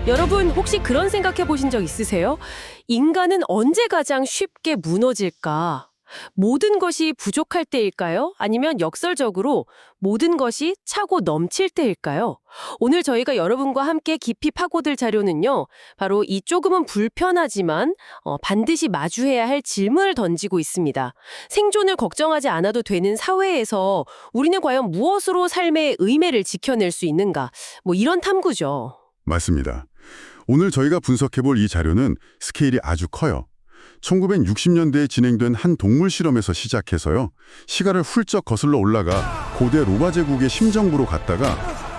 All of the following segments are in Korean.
여러분 혹시 그런 생각해 보신 적 있으세요? 인간은 언제 가장 쉽게 무너질까? 모든 것이 부족할 때일까요? 아니면 역설적으로 모든 것이 차고 넘칠 때일까요? 오늘 저희가 여러분과 함께 깊이 파고들 자료는요. 바로 이 조금은 불편하지만 반드시 마주해야 할 질문을 던지고 있습니다. 생존을 걱정하지 않아도 되는 사회에서 우리는 과연 무엇으로 삶의 의미를 지켜낼 수 있는가? 이런 탐구죠. 맞습니다. 오늘 저희가 분석해볼 이 자료는 스케일이 아주 커요. 1960년대에 진행된 한 동물 실험에서 시작해서요. 시간을 훌쩍 거슬러 올라가 고대 로마 제국의 심정부로 갔다가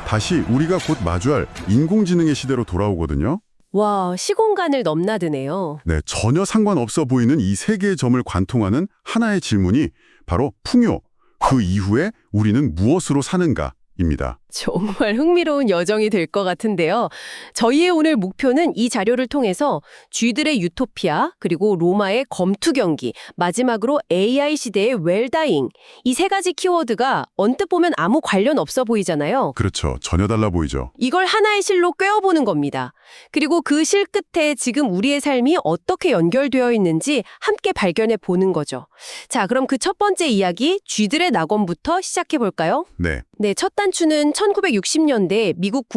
다시 우리가 곧 마주할 인공지능의 시대로 돌아오거든요. 와, 시공간을 넘나드네요. 네, 전혀 상관없어 보이는 이 세 개의 점을 관통하는 하나의 질문이 바로 풍요, 그 이후에 우리는 무엇으로 사는가? 입니다. 정말 흥미로운 여정이 될 것 같은데요. 저희의 오늘 목표는 이 자료를 통해서 쥐들의 유토피아, 그리고 로마의 검투 경기, 마지막으로 AI 시대의 웰다잉, 이 세 가지 키워드가 언뜻 보면 아무 관련 없어 보이잖아요. 그렇죠. 전혀 달라 보이죠. 이걸 하나의 실로 꿰어보는 겁니다. 그리고 그 실 끝에 지금 우리의 삶이 어떻게 연결되어 있는지 함께 발견해 보는 거죠. 자, 그럼 그 첫 번째 이야기, 쥐들의 낙원부터 시작해 볼까요? 네. 네, 첫 단추는 1960년대 미국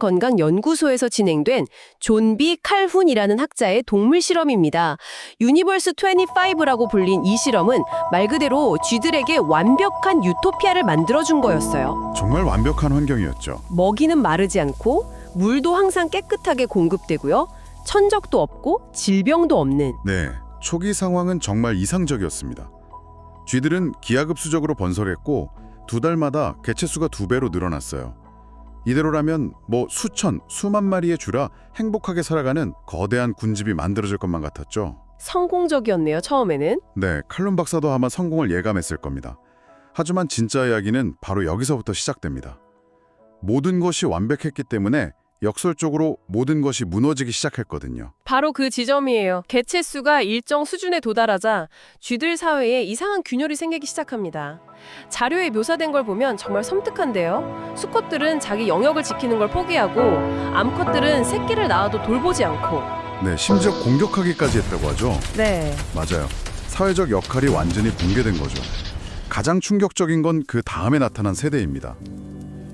국립정신건강연구소에서 진행된 존 비 칼훈이라는 학자의 동물 실험입니다. 유니버스 25라고 불린 이 실험은 말 그대로 쥐들에게 완벽한 유토피아를 만들어준 거였어요. 정말 완벽한 환경이었죠. 먹이는 마르지 않고 물도 항상 깨끗하게 공급되고요. 천적도 없고 질병도 없는. 네, 초기 상황은 정말 이상적이었습니다. 쥐들은 기하급수적으로 번설했고 2달마다 개체수가 2배로 늘어났어요. 이대로라면 수천, 수만 마리의 쥐라 행복하게 살아가는 거대한 군집이 만들어질 것만 같았죠. 성공적이었네요, 처음에는. 네, 칼룸 박사도 아마 성공을 예감했을 겁니다. 하지만 진짜 이야기는 바로 여기서부터 시작됩니다. 모든 것이 완벽했기 때문에 역설적으로 모든 것이 무너지기 시작했거든요. 바로 그 지점이에요. 개체수가 일정 수준에 도달하자 쥐들 사회에 이상한 균열이 생기기 시작합니다. 자료에 묘사된 걸 보면 정말 섬뜩한데요. 수컷들은 자기 영역을 지키는 걸 포기하고 암컷들은 새끼를 낳아도 돌보지 않고. 네, 심지어 공격하기까지 했다고 하죠. 네. 맞아요. 사회적 역할이 완전히 붕괴된 거죠. 가장 충격적인 건 그 다음에 나타난 세대입니다.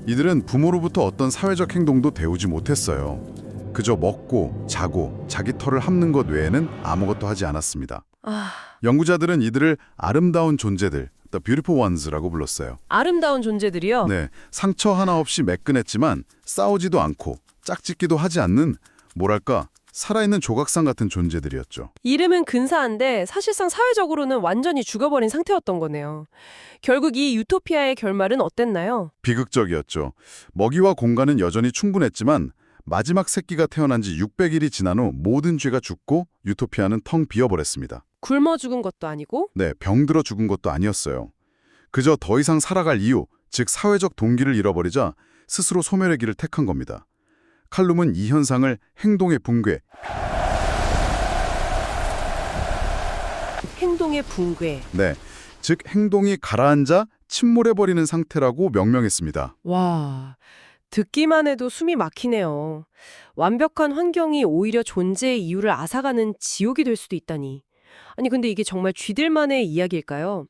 이들은 부모로부터 어떤 사회적 행동도 배우지 못했어요. 그저 먹고 자고 자기 털을 핥는 것 외에는 아무것도 하지 않았습니다. 연구자들은 이들을 아름다운 존재들, The Beautiful Ones라고 불렀어요. 아름다운 존재들이요? 네, 상처 하나 없이 매끈했지만 싸우지도 않고 짝짓기도 하지 않는 뭐랄까 살아있는 조각상 같은 존재들이었죠. 이름은 근사한데 사실상 사회적으로는 완전히 죽어버린 상태였던 거네요. 결국 이 유토피아의 결말은 어땠나요? 비극적이었죠. 먹이와 공간은 여전히 충분했지만 마지막 새끼가 태어난 지 600일이 지난 후 모든 쥐가 죽고 유토피아는 텅 비어버렸습니다. 굶어 죽은 것도 아니고? 네, 병들어 죽은 것도 아니었어요. 그저 더 이상 살아갈 이유, 즉 사회적 동기를 잃어버리자 스스로 소멸의 길을 택한 겁니다. 칼룸은 이 현상을 행동의 붕괴, 행동의 붕괴. 네, 즉 행동이 가라앉아 침몰해버리는 상태라고 명명했습니다. 와, 듣기만 해도 숨이 막히네요. 완벽한 환경이 오히려 존재의 이유를 앗아가는 지옥이 될 수도 있다니. 아니 근데 이게 정말 쥐들만의 이야기일까요?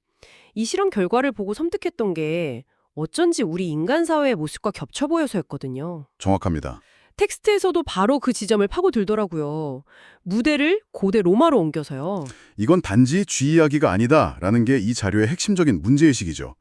이 실험 결과를 보고 섬뜩했던 게 어쩐지 우리 인간 사회의 모습과 겹쳐 보여서였거든요. 정확합니다. 텍스트에서도 바로 그 지점을 파고들더라고요. 무대를 고대 로마로 옮겨서요. 이건 단지 쥐 이야기가 아니다라는 게 이 자료의 핵심적인 문제의식이죠.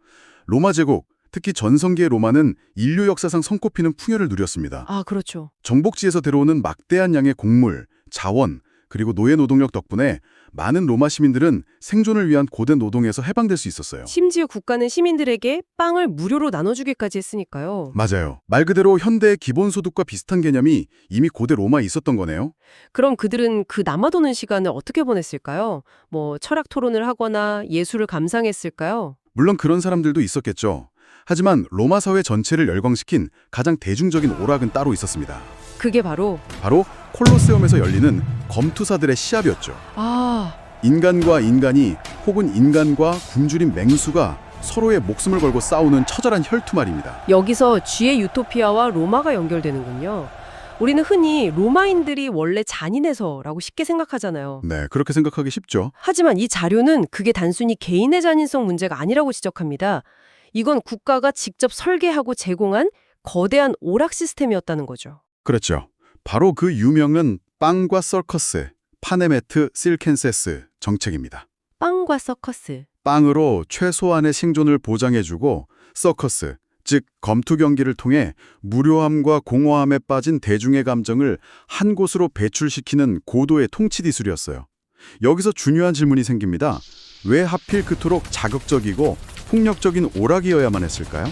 로마 제국, 특히 전성기의 로마는 인류 역사상 손꼽히는 풍요를 누렸습니다. 아, 그렇죠. 정복지에서 들어오는 막대한 양의 곡물, 자원, 그리고 노예 노동력 덕분에 많은 로마 시민들은 생존을 위한 고된 노동에서 해방될 수 있었어요. 심지어 국가는 시민들에게 빵을 무료로 나눠주기까지 했으니까요. 맞아요. 말 그대로 현대의 기본소득과 비슷한 개념이 이미 고대 로마에 있었던 거네요. 그럼 그들은 그 남아도는 시간을 어떻게 보냈을까요? 철학 토론을 하거나 예술을 감상했을까요? 물론 그런 사람들도 있었겠죠. 하지만 로마 사회 전체를 열광시킨 가장 대중적인 오락은 따로 있었습니다. 그게 바로 콜로세움에서 열리는 검투사들의 시합이었죠. 인간과 인간이 혹은 인간과 굶주린 맹수가 서로의 목숨을 걸고 싸우는 처절한 혈투 말입니다. 여기서 쥐의 유토피아와 로마가 연결되는군요. 우리는 흔히 로마인들이 원래 잔인해서라고 쉽게 생각하잖아요. 네, 그렇게 생각하기 쉽죠. 하지만 이 자료는 그게 단순히 개인의 잔인성 문제가 아니라고 지적합니다. 이건 국가가 직접 설계하고 제공한 거대한 오락 시스템이었다는 거죠. 그렇죠. 바로 그 유명한 빵과 서커스, 파네메트 실켄세스 정책입니다. 빵과 서커스. 빵으로 최소한의 생존을 보장해주고 서커스, 즉 검투 경기를 통해 무료함과 공허함에 빠진 대중의 감정을 한 곳으로 배출시키는 고도의 통치 기술이었어요. 여기서 중요한 질문이 생깁니다. 왜 하필 그토록 자극적이고 폭력적인 오락이어야만 했을까요?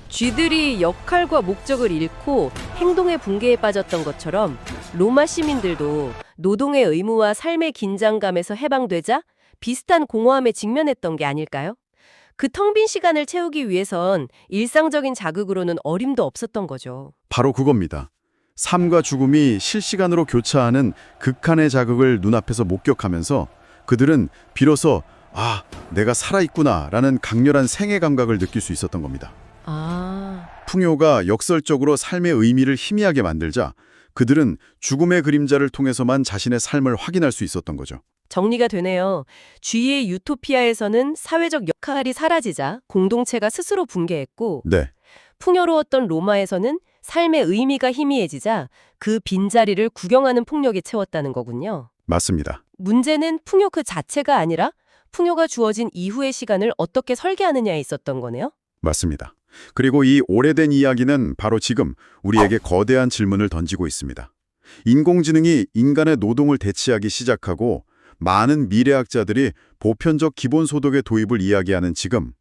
쥐들이 역할과 목적을 잃고 행동의 붕괴에 빠졌던 것처럼 로마 시민들도 노동의 의무와 삶의 긴장감에서 해방되자 비슷한 공허함에 직면했던 게 아닐까요? 그 텅 빈 시간을 채우기 위해선 일상적인 자극으로는 어림도 없었던 거죠. 바로 그겁니다. 삶과 죽음이 실시간으로 교차하는 극한의 자극을 눈앞에서 목격하면서 그들은 비로소 내가 살아있구나라는 강렬한 생애 감각을 느낄 수 있었던 겁니다. 풍요가 역설적으로 삶의 의미를 희미하게 만들자 그들은 죽음의 그림자를 통해서만 자신의 삶을 확인할 수 있었던 거죠. 정리가 되네요. 쥐의 유토피아에서는 사회적 역할이 사라지자 공동체가 스스로 붕괴했고 네, 풍요로웠던 로마에서는 삶의 의미가 희미해지자 그 빈자리를 구경하는 폭력이 채웠다는 거군요. 맞습니다. 문제는 풍요 그 자체가 아니라 풍요가 주어진 이후의 시간을 어떻게 설계하느냐에 있었던 거네요. 맞습니다. 그리고 이 오래된 이야기는 바로 지금 우리에게 거대한 질문을 던지고 있습니다. 인공지능이 인간의 노동을 대체하기 시작하고 많은 미래학자들이 보편적 기본소득의 도입을 이야기하는 지금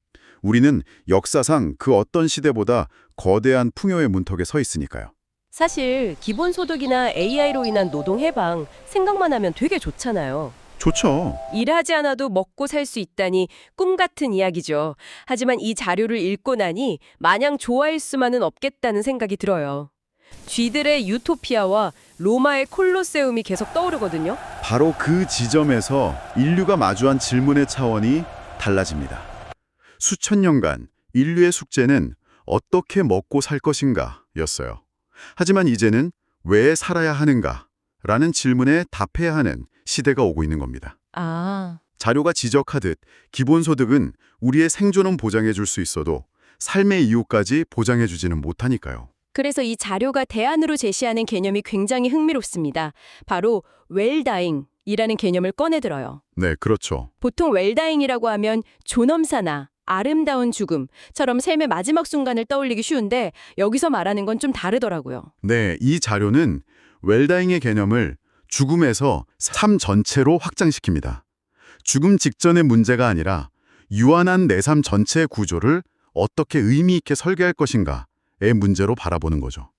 우리는 역사상 그 어떤 시대보다 거대한 풍요의 문턱에 서 있으니까요. 사실 기본소득이나 AI로 인한 노동 해방 생각만 하면 되게 좋잖아요. 좋죠. 일하지 않아도 먹고 살 수 있다니 꿈 같은 이야기죠. 하지만 이 자료를 읽고 나니 마냥 좋아할 수만은 없겠다는 생각이 들어요. 쥐들의 유토피아와 로마의 콜로세움이 계속 떠오르거든요. 바로 그 지점에서 인류가 마주한 질문의 차원이 달라집니다. 수천 년간 인류의 숙제는 어떻게 먹고 살 것인가 였어요. 하지만 이제는 왜 살아야 하는가? 라는 질문에 답해야 하는 시대가 오고 있는 겁니다. 자료가 지적하듯 기본소득은 우리의 생존은 보장해 줄 수 있어도 삶의 이유까지 보장해 주지는 못하니까요. 그래서 이 자료가 대안으로 제시하는 개념이 굉장히 흥미롭습니다. 바로 웰다잉이라는 개념을 꺼내들어요. 네, 그렇죠. 보통 웰다잉이라고 하면 존엄사나 아름다운 죽음처럼 삶의 마지막 순간을 떠올리기 쉬운데 여기서 말하는 건 좀 다르더라고요. 네, 이 자료는 웰다잉의 개념을 죽음에서 삶 전체로 확장시킵니다. 죽음 직전의 문제가 아니라 유한한 내 삶 전체의 구조를 어떻게 의미 있게 설계할 것인가의 문제로 바라보는 거죠.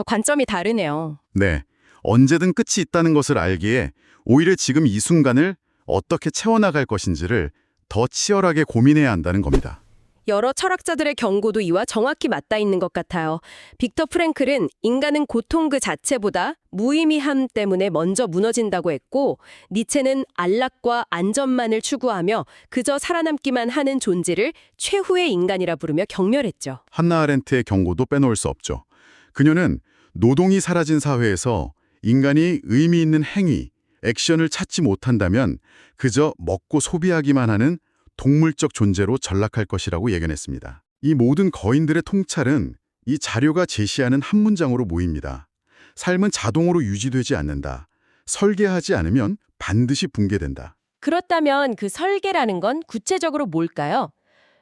관점이 다르네요. 네, 언제든 끝이 있다는 것을 알기에 오히려 지금 이 순간을 어떻게 채워나갈 것인지를 더 치열하게 고민해야 한다는 겁니다. 여러 철학자들의 경고도 이와 정확히 맞닿아 있는 것 같아요. 빅터 프랭클은 인간은 고통 그 자체보다 무의미함 때문에 먼저 무너진다고 했고, 니체는 안락과 안전만을 추구하며 그저 살아남기만 하는 존재를 최후의 인간이라 부르며 경멸했죠. 한나 아렌트의 경고도 빼놓을 수 없죠. 그녀는 노동이 사라진 사회에서 인간이 의미 있는 행위, 액션을 찾지 못한다면 그저 먹고 소비하기만 하는 동물적 존재로 전락할 것이라고 예견했습니다. 이 모든 거인들의 통찰은 이 자료가 제시하는 한 문장으로 모입니다. 삶은 자동으로 유지되지 않는다. 설계하지 않으면 반드시 붕괴된다. 그렇다면 그 설계라는 건 구체적으로 뭘까요?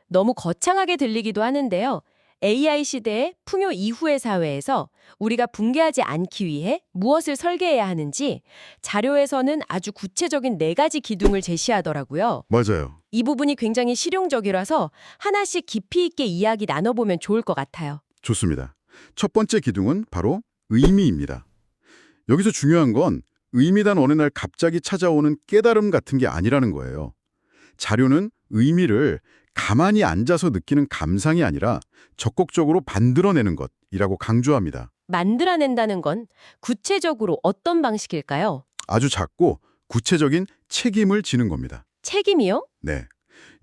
너무 거창하게 들리기도 하는데요. AI 시대의 풍요 이후의 사회에서 우리가 붕괴하지 않기 위해 무엇을 설계해야 하는지 자료에서는 아주 구체적인 4가지 기둥을 제시하더라고요. 맞아요. 이 부분이 굉장히 실용적이라서 하나씩 깊이 있게 이야기 나눠보면 좋을 것 같아요. 좋습니다. 첫 번째 기둥은 바로 의미입니다. 여기서 중요한 건 의미단 어느 날 갑자기 찾아오는 깨달음 같은 게 아니라는 거예요. 자료는 의미를 가만히 앉아서 느끼는 감상이 아니라 적극적으로 만들어내는 것이라고 강조합니다. 만들어낸다는 건 구체적으로 어떤 방식일까요? 아주 작고 구체적인 책임을 지는 겁니다. 책임이요? 네.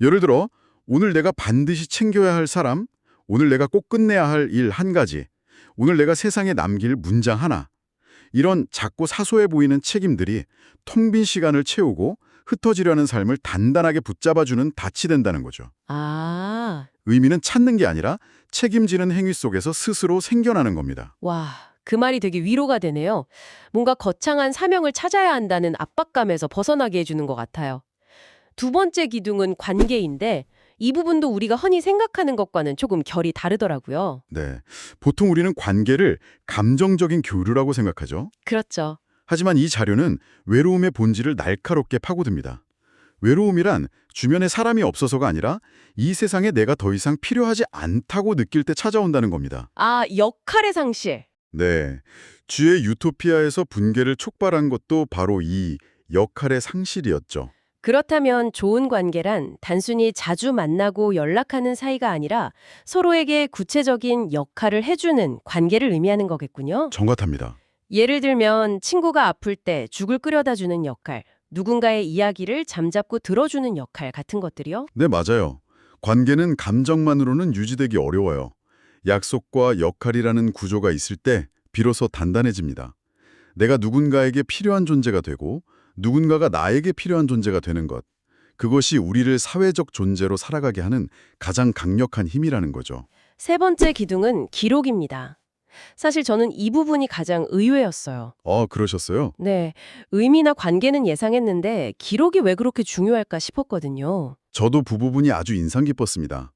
예를 들어 오늘 내가 반드시 챙겨야 할 사람, 오늘 내가 꼭 끝내야 할 일 한 가지, 오늘 내가 세상에 남길 문장 하나. 이런 작고 사소해 보이는 책임들이 텅 빈 시간을 채우고 흩어지려는 삶을 단단하게 붙잡아주는 닻이 된다는 거죠. 아, 의미는 찾는 게 아니라 책임지는 행위 속에서 스스로 생겨나는 겁니다. 와, 그 말이 되게 위로가 되네요. 뭔가 거창한 사명을 찾아야 한다는 압박감에서 벗어나게 해주는 것 같아요. 두 번째 기둥은 관계인데 이 부분도 우리가 흔히 생각하는 것과는 조금 결이 다르더라고요. 네, 보통 우리는 관계를 감정적인 교류라고 생각하죠. 그렇죠. 하지만 이 자료는 외로움의 본질을 날카롭게 파고듭니다. 외로움이란 주변에 사람이 없어서가 아니라 이 세상에 내가 더 이상 필요하지 않다고 느낄 때 찾아온다는 겁니다. 아, 역할의 상실. 네, 주의 유토피아에서 분개를 촉발한 것도 바로 이 역할의 상실이었죠. 그렇다면 좋은 관계란 단순히 자주 만나고 연락하는 사이가 아니라 서로에게 구체적인 역할을 해주는 관계를 의미하는 거겠군요. 정확합니다. 예를 들면 친구가 아플 때 죽을 끓여다 주는 역할, 누군가의 이야기를 잠잡고 들어주는 역할 같은 것들이요. 네, 맞아요. 관계는 감정만으로는 유지되기 어려워요. 약속과 역할이라는 구조가 있을 때 비로소 단단해집니다. 내가 누군가에게 필요한 존재가 되고 누군가가 나에게 필요한 존재가 되는 것. 그것이 우리를 사회적 존재로 살아가게 하는 가장 강력한 힘이라는 거죠. 세 번째 기둥은 기록입니다. 사실 저는 이 부분이 가장 의외였어요. 그러셨어요? 네, 의미나 관계는 예상했는데 기록이 왜 그렇게 중요할까 싶었거든요. 저도 그 부분이 아주 인상 깊었습니다.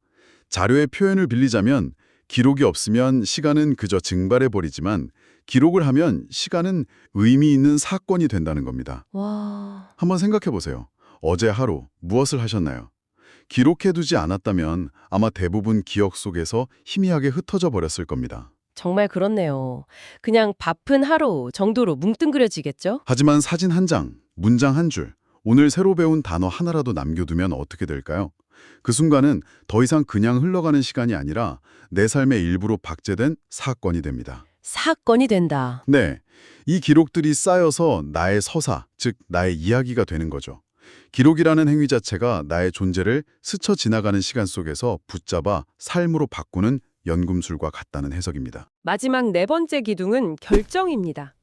자료의 표현을 빌리자면 기록이 없으면 시간은 그저 증발해버리지만 기록을 하면 시간은 의미 있는 사건이 된다는 겁니다. 와, 한번 생각해 보세요. 어제 하루 무엇을 하셨나요? 기록해두지 않았다면 아마 대부분 기억 속에서 희미하게 흩어져 버렸을 겁니다. 정말 그렇네요. 그냥 바쁜 하루 정도로 뭉뚱그려지겠죠? 하지만 사진 한 장, 문장 한 줄, 오늘 새로 배운 단어 하나라도 남겨두면 어떻게 될까요? 그 순간은 더 이상 그냥 흘러가는 시간이 아니라 내 삶의 일부로 박제된 사건이 됩니다. 사건이 된다. 네, 이 기록들이 쌓여서 나의 서사, 즉 나의 이야기가 되는 거죠. 기록이라는 행위 자체가 나의 존재를 스쳐 지나가는 시간 속에서 붙잡아 삶으로 바꾸는 연금술과 같다는 해석입니다. 마지막 네 번째 기둥은 결정입니다.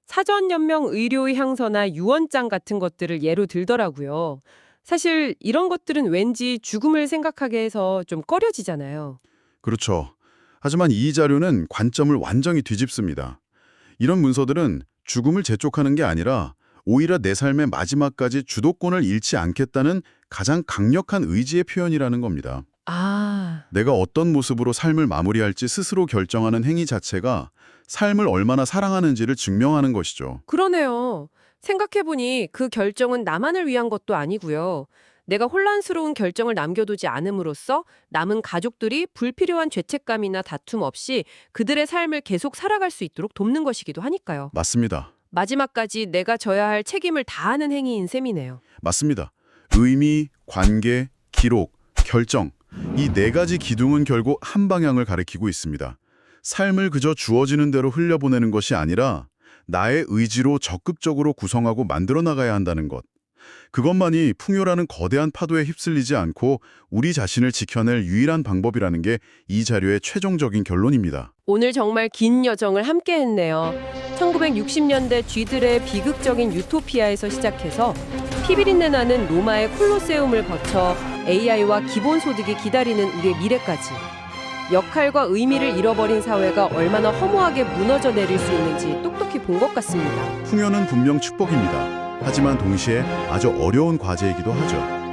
사전연명 의료의 향서나 유언장 같은 것들을 예로 들더라고요. 사실 이런 것들은 왠지 죽음을 생각하게 해서 좀 꺼려지잖아요. 그렇죠. 하지만 이 자료는 관점을 완전히 뒤집습니다. 이런 문서들은 죽음을 재촉하는 게 아니라 오히려 내 삶의 마지막까지 주도권을 잃지 않겠다는 가장 강력한 의지의 표현이라는 겁니다. 아, 내가 어떤 모습으로 삶을 마무리할지 스스로 결정하는 행위 자체가 삶을 얼마나 사랑하는지를 증명하는 것이죠. 그러네요. 생각해보니 그 결정은 나만을 위한 것도 아니고요. 내가 혼란스러운 결정을 남겨두지 않음으로써 남은 가족들이 불필요한 죄책감이나 다툼 없이 그들의 삶을 계속 살아갈 수 있도록 돕는 것이기도 하니까요. 맞습니다. 마지막까지 내가 져야 할 책임을 다하는 행위인 셈이네요. 맞습니다. 의미, 관계, 기록, 결정. 이 네 가지 기둥은 결국 한 방향을 가리키고 있습니다. 삶을 그저 주어지는 대로 흘려보내는 것이 아니라 나의 의지로 적극적으로 구성하고 만들어 나가야 한다는 것. 그것만이 풍요라는 거대한 파도에 휩쓸리지 않고 우리 자신을 지켜낼 유일한 방법이라는 게 이 자료의 최종적인 결론입니다. 오늘 정말 긴 여정을 함께 했네요. 1960년대 쥐들의 비극적인 유토피아에서 시작해서 피비린내 나는 로마의 콜로세움을 거쳐 AI와 기본소득이 기다리는 우리의 미래까지. 역할과 의미를 잃어버린 사회가 얼마나 허무하게 무너져 내릴 수 있는지 똑똑히 본 것 같습니다. 풍요는 분명 축복입니다. 하지만 동시에 아주 어려운 과제이기도 하죠.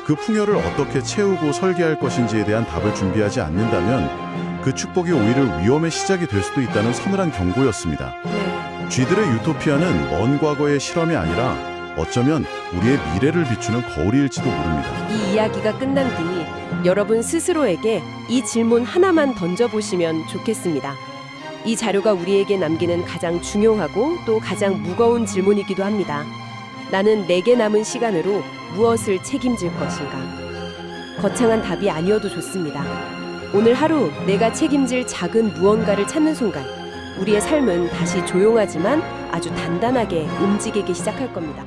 그 풍요를 어떻게 채우고 설계할 것인지에 대한 답을 준비하지 않는다면 그 축복이 오히려 위험의 시작이 될 수도 있다는 서늘한 경고였습니다. 네. 쥐들의 유토피아는 먼 과거의 실험이 아니라 어쩌면 우리의 미래를 비추는 거울일지도 모릅니다. 이 이야기가 끝난 뒤 여러분 스스로에게 이 질문 하나만 던져보시면 좋겠습니다. 이 자료가 우리에게 남기는 가장 중요하고 또 가장 무거운 질문이기도 합니다. 나는 내게 남은 시간으로 무엇을 책임질 것인가? 거창한 답이 아니어도 좋습니다. 오늘 하루 내가 책임질 작은 무언가를 찾는 순간 우리의 삶은 다시 조용하지만 아주 단단하게 움직이기 시작할 겁니다.